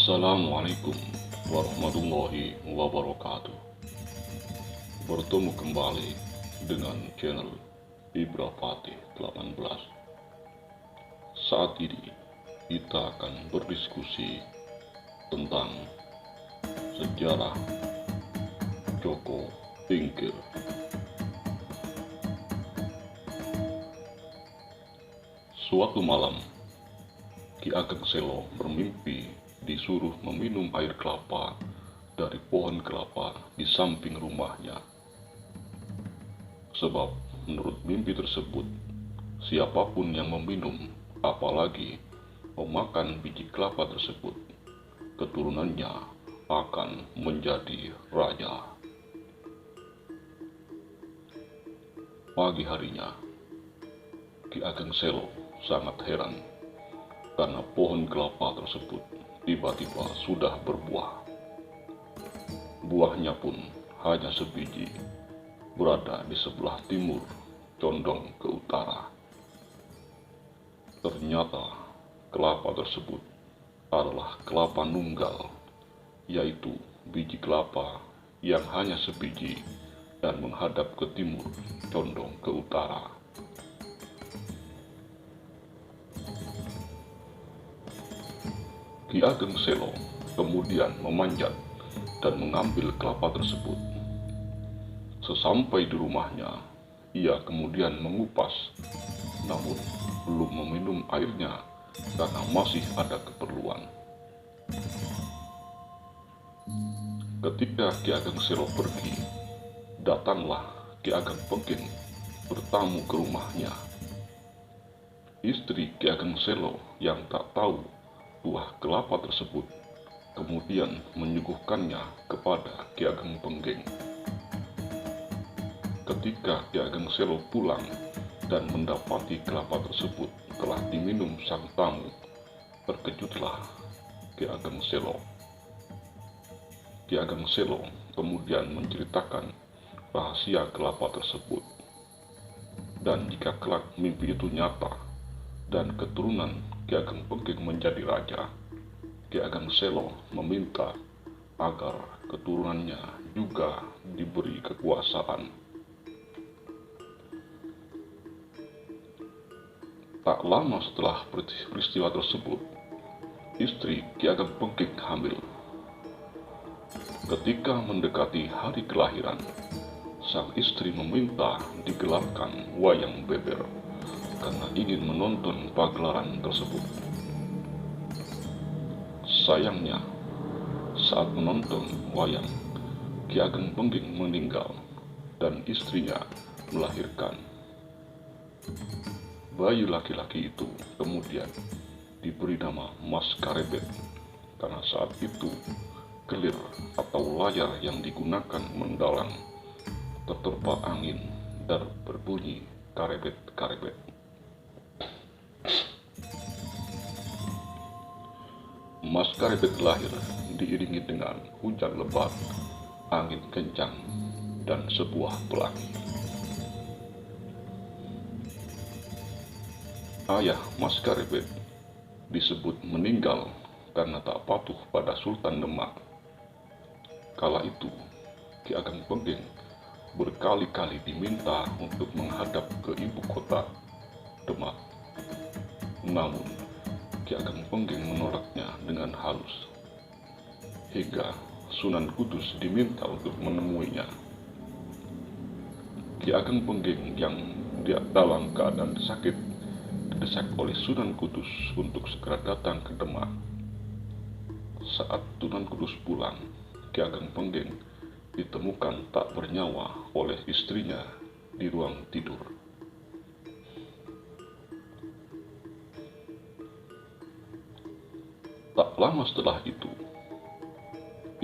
Assalamualaikum warahmatullahi wabarakatuh. Bertemu kembali dengan channel Ibra Fatih 18. Saat ini kita akan berdiskusi tentang sejarah Joko Tingkir. Suatu malam, Ki Ageng Selo bermimpi disuruh meminum air kelapa dari pohon kelapa di samping rumahnya. Sebab menurut mimpi tersebut, siapapun yang meminum, apalagi memakan biji kelapa tersebut, keturunannya akan menjadi raja. Pagi harinya, Ki Ageng Selo sangat heran karena pohon kelapa tersebut tiba-tiba sudah berbuah. Buahnya pun hanya sebiji, berada di sebelah timur, condong ke utara. Ternyata kelapa tersebut adalah kelapa nunggal, yaitu biji kelapa yang hanya sebiji dan menghadap ke timur, condong ke utara. Ki Ageng Selo kemudian memanjat dan mengambil kelapa tersebut. Sesampai di rumahnya, ia kemudian mengupas, namun belum meminum airnya karena masih ada keperluan. Ketika Ki Ageng Selo pergi, datanglah Ki Ageng Pengging bertamu ke rumahnya. Istri Ki Ageng Selo yang tak tahu buah kelapa tersebut kemudian menyuguhkannya kepada Ki Ageng Pengging. Ketika Ki Ageng Selo pulang dan mendapati kelapa tersebut telah diminum sang tamu, terkejutlah Ki Ageng Selo. Ki Ageng Selo kemudian menceritakan rahasia kelapa tersebut. Dan jika kelak mimpi itu nyata dan keturunan Ki Ageng Pengging menjadi raja, Ki Ageng Selo meminta agar keturunannya juga diberi kekuasaan. Tak lama setelah peristiwa tersebut, istri Ki Ageng Pengging hamil. Ketika mendekati hari kelahiran, sang istri meminta digelarkan wayang beber karena ingin menonton pagelaran tersebut. Sayangnya, saat menonton wayang, Ki Ageng Pengging meninggal dan istrinya melahirkan. Bayi laki-laki itu kemudian diberi nama Mas Karebet karena saat itu kelir atau layar yang digunakan mendalang terterpa angin dan berbunyi karebet-karebet. Mas Karebet lahir diiringi dengan hujan lebat, angin kencang, dan sebuah pelangi. Ayah Mas Karebet disebut meninggal karena tak patuh pada Sultan Demak. Kala itu, Ki Ageng Pengging berkali-kali diminta untuk menghadap ke ibu kota, Demak. Namun, Ki Ageng Pengging menolaknya dengan halus, hingga Sunan Kudus diminta untuk menemuinya. Ki Ageng Pengging yang dalam keadaan sakit didesak oleh Sunan Kudus untuk segera datang ke Demak. Saat Sunan Kudus pulang, Ki Ageng Pengging ditemukan tak bernyawa oleh istrinya di ruang tidur. Tak lama setelah itu,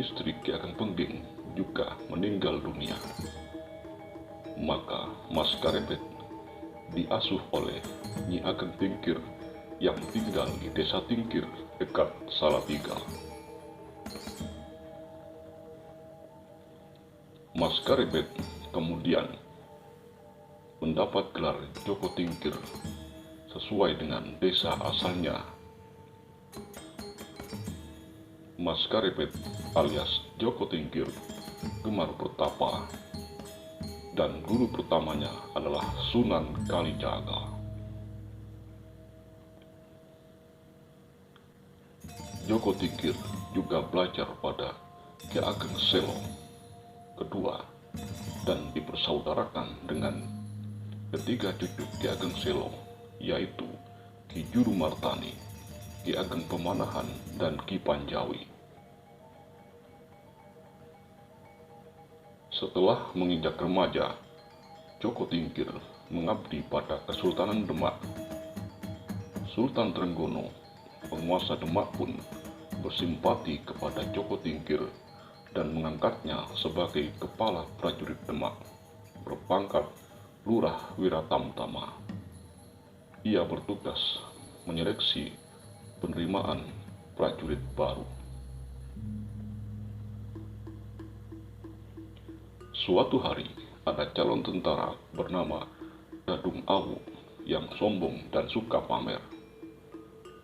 istri Ki Ageng Pengging juga meninggal dunia. Maka Mas Karebet diasuh oleh Nyi Ageng Tingkir yang tinggal di desa Tingkir dekat Salatiga. Mas Karebet kemudian mendapat gelar Joko Tingkir sesuai dengan desa asalnya. Mas Karepet alias Joko Tingkir gemar bertapa, dan guru pertamanya adalah Sunan Kalijaga. Joko Tingkir juga belajar pada Ki Ageng Selo kedua dan dipersaudarakan dengan ketiga cucu Ki Ageng Selo, yaitu Ki Juru Martani, Ki Ageng Pemanahan, dan Ki Panjawi. Setelah menginjak remaja, Joko Tingkir mengabdi pada Kesultanan Demak. Sultan Trenggono, penguasa Demak, pun bersimpati kepada Joko Tingkir dan mengangkatnya sebagai kepala prajurit Demak, berpangkat Lurah Wiratamtama. Ia bertugas menyeleksi penerimaan prajurit baru. Suatu hari, ada calon tentara bernama Dadung Awu yang sombong dan suka pamer.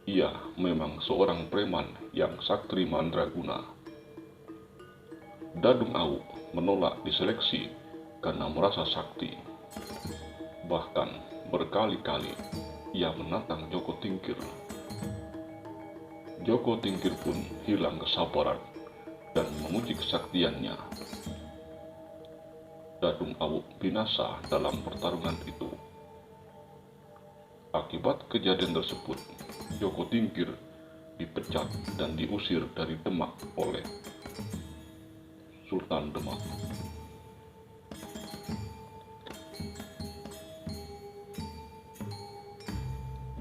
Ia memang seorang preman yang sakti mandraguna. Dadung Awu menolak diseleksi karena merasa sakti. Bahkan berkali-kali ia menantang Joko Tingkir. Joko Tingkir pun hilang kesabaran dan memuji kesaktiannya. Dadung Awu binasa dalam pertarungan itu. Akibat kejadian tersebut, Joko Tingkir dipecat dan diusir dari Demak oleh Sultan Demak.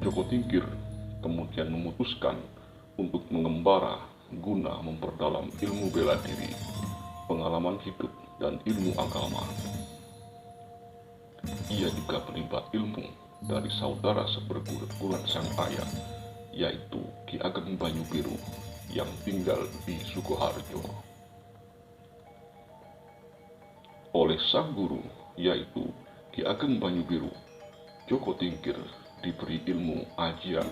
Joko Tingkir kemudian memutuskan untuk mengembara guna memperdalam ilmu bela diri, pengalaman hidup, dan ilmu agama. Ia juga terlibat ilmu dari saudara seperguruan sang ayah, yaitu Ki Ageng Banyu Biru yang tinggal di Sukoharjo. Oleh sang guru, yaitu Ki Ageng Banyu Biru, Joko Tingkir diberi ilmu ajian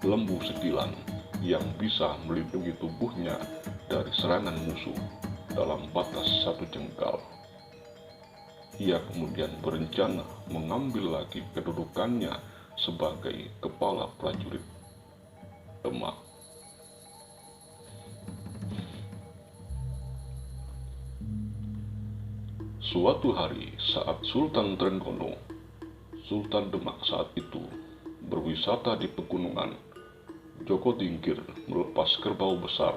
lembu setilan yang bisa melindungi tubuhnya dari serangan musuh dalam batas 1 jengkal. Ia kemudian berencana mengambil lagi kedudukannya sebagai kepala prajurit Demak. Suatu hari saat Sultan Trenggono, Sultan Demak saat itu, berwisata di pegunungan, Joko Tingkir melepas kerbau besar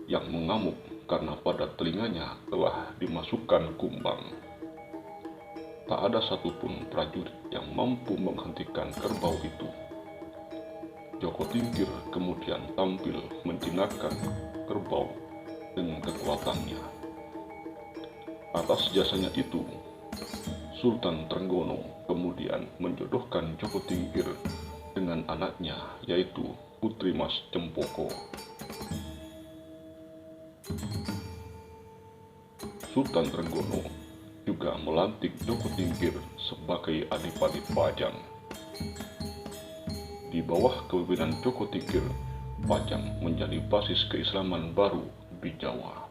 yang mengamuk karena pada telinganya telah dimasukkan kumbang. Tak ada satupun prajurit yang mampu menghentikan kerbau itu. Joko Tingkir kemudian tampil menjinakkan kerbau dengan kekuatannya. Atas jasanya itu, Sultan Trenggono kemudian menjodohkan Joko Tingkir dengan anaknya, yaitu Putri Mas Cempoko. Sultan Trenggono juga melantik Joko Tingkir sebagai Adipati Pajang. Di bawah kepemimpinan Joko Tingkir, Pajang menjadi basis keislaman baru di Jawa.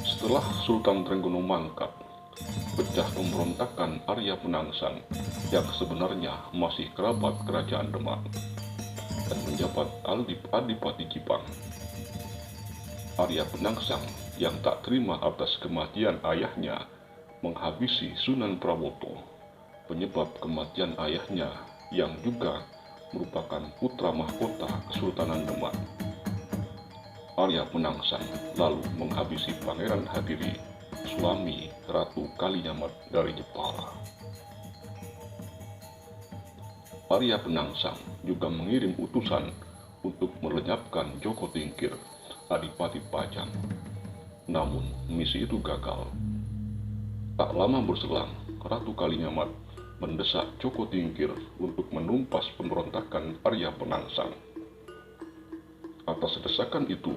Setelah Sultan Trenggono mangkat, pecah pemberontakan Arya Penangsang yang sebenarnya masih kerabat kerajaan Demak dan menjabat Adipati Jipang. Arya Penangsang yang tak terima atas kematian ayahnya menghabisi Sunan Prawoto, penyebab kematian ayahnya yang juga merupakan putra mahkota Kesultanan Demak. Arya Penangsang lalu menghabisi Pangeran Hadiri, suami Ratu Kalinyamat dari Jepara. Arya Penangsang juga mengirim utusan untuk melenyapkan Joko Tingkir, Adipati Pajang. Namun misi itu gagal. Tak lama berselang, Ratu Kalinyamat mendesak Joko Tingkir untuk menumpas pemberontakan Arya Penangsang. Atas desakan itu,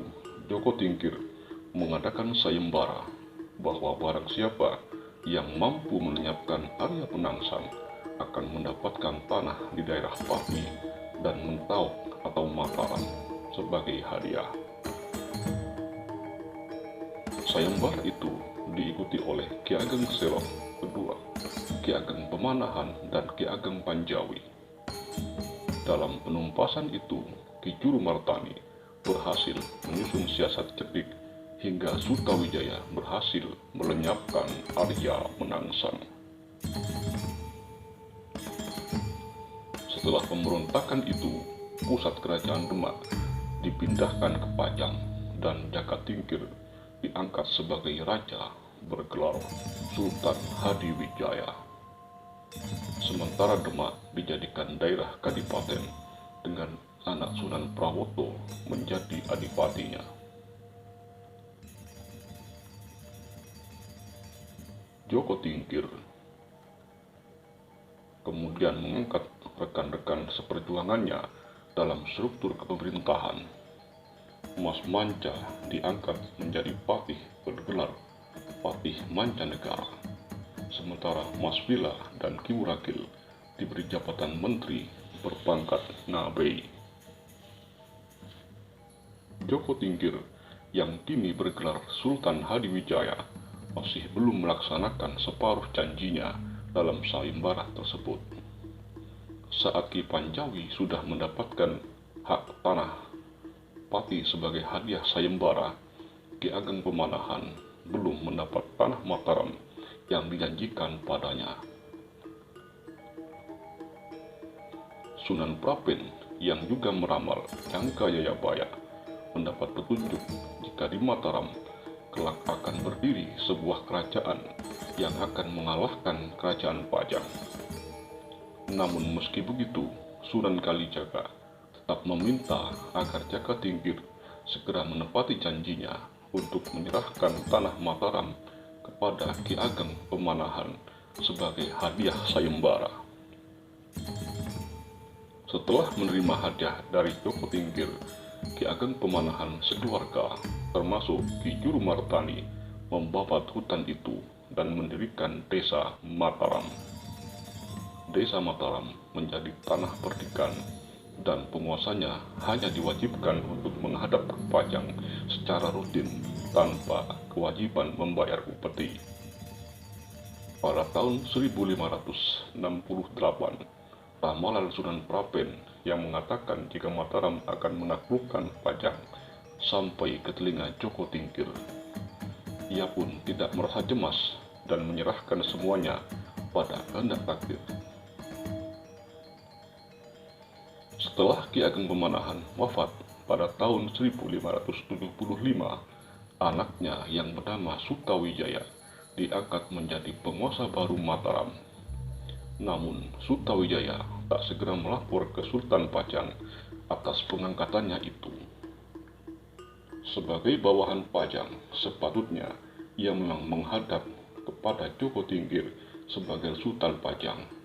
Joko Tingkir mengadakan sayembara bahwa barang siapa yang mampu melenyapkan Arya Penangsang akan mendapatkan tanah di daerah Pati dan Mentau atau Mataram. sebagai hadiah. Sayembara itu diikuti oleh Ki Ageng Selo kedua, Ki Ageng Pemanahan, dan Ki Ageng Panjawi. Dalam penumpasan itu, Ki Juru Martani berhasil menyusun siasat cerdik hingga Sutawijaya berhasil melenyapkan Arya Menangsang. Setelah pemberontakan itu, pusat kerajaan Demak dipindahkan ke Pajang dan Jaka Tingkir diangkat sebagai raja bergelar Sultan Hadiwijaya. Sementara Demak dijadikan daerah kadipaten dengan anak Sunan Prawoto menjadi adipatinya. Joko Tingkir kemudian mengangkat rekan-rekan seperjuangannya dalam struktur kepemerintahan. Mas Manca diangkat menjadi patih bergelar Patih Mancanegara, sementara Mas Wila dan Ki Wurakil diberi jabatan menteri berpangkat Ngabei. Joko Tingkir yang kini bergelar Sultan Hadiwijaya masih belum melaksanakan separuh janjinya dalam sayembara tersebut. Saat Ki Panjawi sudah mendapatkan hak tanah Pati sebagai hadiah sayembara, Ki Ageng Pemanahan belum mendapat tanah Mataram yang dijanjikan padanya. Sunan Prapen yang juga meramal Jangka Jayabaya mendapat petunjuk jika di Mataram kelak akan berdiri sebuah kerajaan yang akan mengalahkan kerajaan Pajang. Namun meski begitu, Sunan Kalijaga tetap meminta agar Jaka Tingkir segera menepati janjinya untuk menyerahkan tanah Mataram kepada Ki Ageng Pemanahan sebagai hadiah sayembara. Setelah menerima hadiah dari Joko Tingkir, Ki Ageng Pemanahan sekeluarga termasuk Ki Juru Martani membabat hutan itu dan mendirikan desa Mataram. Desa Mataram menjadi tanah perdikan dan penguasanya hanya diwajibkan untuk menghadap ke Pajang secara rutin tanpa kewajiban membayar upeti. Pada tahun 1568, ramalan Sunan Prapen yang mengatakan jika Mataram akan menaklukkan Pajang sampai ke telinga Joko Tingkir. Ia pun tidak merasa cemas dan menyerahkan semuanya pada kehendak takdir. Setelah Ki Ageng Pemanahan wafat pada tahun 1575, anaknya yang bernama Sutawijaya diangkat menjadi penguasa baru Mataram. Namun Sutawijaya tak segera melapor ke Sultan Pajang atas pengangkatannya itu. Sebagai bawahan Pajang, sepatutnya ia memang menghadap kepada Joko Tingkir sebagai Sultan Pajang.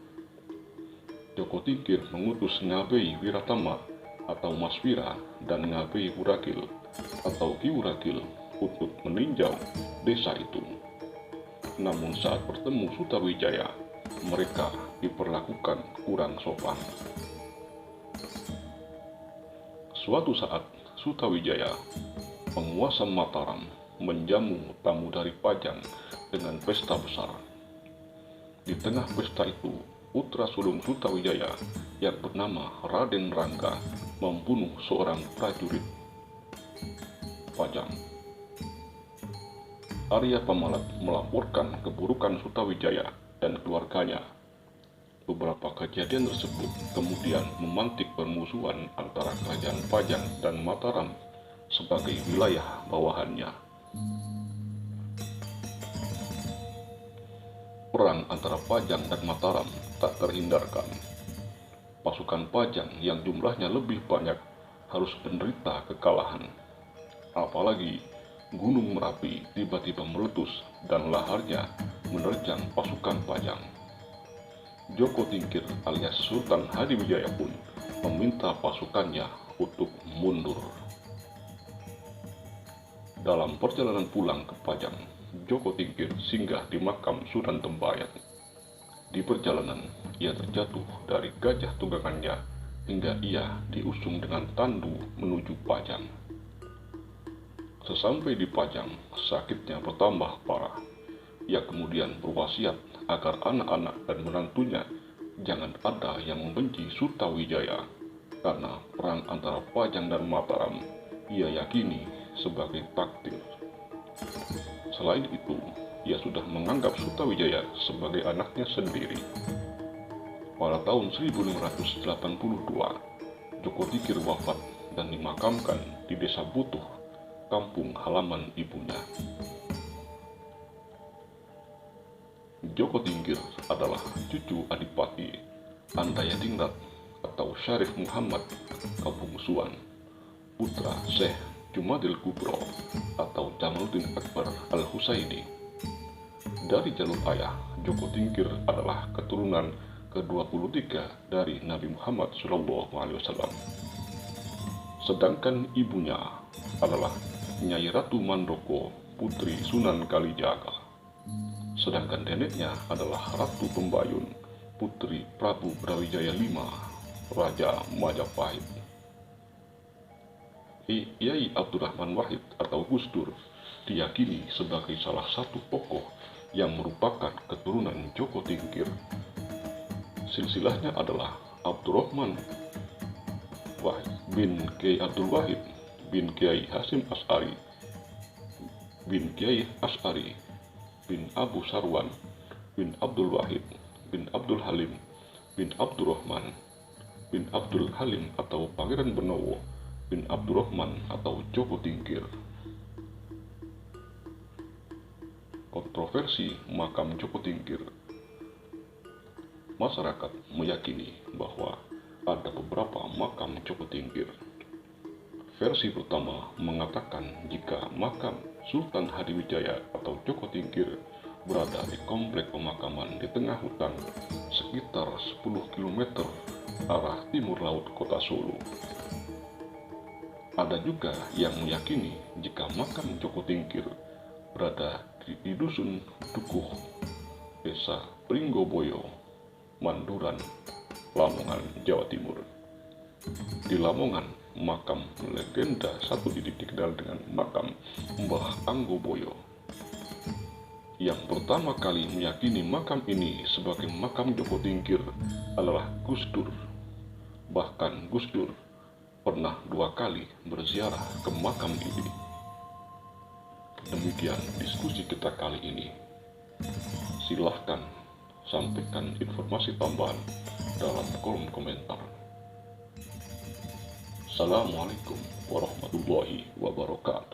Joko Tingkir mengutus Ngabei Wiratama atau Mas Wira dan Ngabei Wurakil atau Ki Wurakil untuk meninjau desa itu. Namun saat bertemu Sutawijaya, mereka diperlakukan kurang sopan. Suatu saat Sutawijaya, penguasa Mataram, menjamu tamu dari Pajang dengan pesta besar. Di tengah pesta itu, putra sulung Sutawijaya yang bernama Raden Rangga membunuh seorang prajurit Pajang. Arya Pamalat melaporkan keburukan Sutawijaya dan keluarganya. Beberapa kejadian tersebut kemudian memantik permusuhan antara kerajaan Pajang dan Mataram sebagai wilayah bawahannya. Perang antara Pajang dan Mataram tak terhindarkan. Pasukan Pajang yang jumlahnya lebih banyak harus menderita kekalahan. Apalagi Gunung Merapi tiba-tiba meletus dan laharnya menerjang pasukan Pajang. Joko Tingkir alias Sultan Hadiwijaya pun meminta pasukannya untuk mundur. Dalam perjalanan pulang ke Pajang, Joko Tingkir singgah di makam Sunan Tembayat. Di perjalanan, ia terjatuh dari gajah tunggangannya hingga ia diusung dengan tandu menuju Pajang. Sesampai di Pajang, sakitnya bertambah parah. Ia kemudian berwasiat agar anak-anak dan menantunya jangan ada yang membenci Sutawijaya, karena perang antara Pajang dan Mataram ia yakini sebagai takdir. Selain itu, ia sudah menganggap Sutawijaya sebagai anaknya sendiri. Pada tahun 1582, Joko Tingkir wafat dan dimakamkan di Desa Butuh, kampung halaman ibunya. Joko Tingkir adalah cucu Adipati Andayadingrat atau Syarif Muhammad Kabungsuan, putra Syekh Jumadil Kubro atau Jamaluddin Akbar Al-Husaini. Dari jalur ayah, Joko Tingkir adalah keturunan ke-23 dari Nabi Muhammad SAW. Sedangkan ibunya adalah Nyai Ratu Mandoko, putri Sunan Kalijaga. Sedangkan neneknya adalah Ratu Pembayun, putri Prabu Brawijaya V, Raja Majapahit. Kiai Abdurrahman Wahid atau Gus Dur diyakini sebagai salah satu tokoh yang merupakan keturunan Joko Tingkir. Silsilahnya adalah Abdurrahman Wahid bin Kiai Abdul Wahid bin Kiai Hasim As'ari bin Kiai As'ari bin Abu Sarwan bin Abdul Wahid bin Abdul Halim bin Abdurrahman bin Abdul Halim atau Pangeran Benowo bin Abdurrahman atau Joko Tingkir. Kontroversi makam Joko Tingkir. Masyarakat meyakini bahwa ada beberapa makam Joko Tingkir. Versi pertama mengatakan jika makam Sultan Hadiwijaya atau Joko Tingkir berada di komplek pemakaman di tengah hutan sekitar 10 km arah timur laut kota Solo. Ada juga yang meyakini jika makam Joko Tingkir berada di dusun Dukuh, desa Pringgoboyo, Manduran, Lamongan, Jawa Timur. Di Lamongan, makam legenda satu ini dikenal dengan makam Mbah Anggoboyo. Yang pertama kali meyakini makam ini sebagai makam Joko Tingkir adalah Gus Dur. Bahkan Gus Dur pernah 2 kali berziarah ke makam ini. Demikian diskusi kita kali ini. Silahkan sampaikan informasi tambahan dalam kolom komentar. Assalamualaikum warahmatullahi wabarakatuh.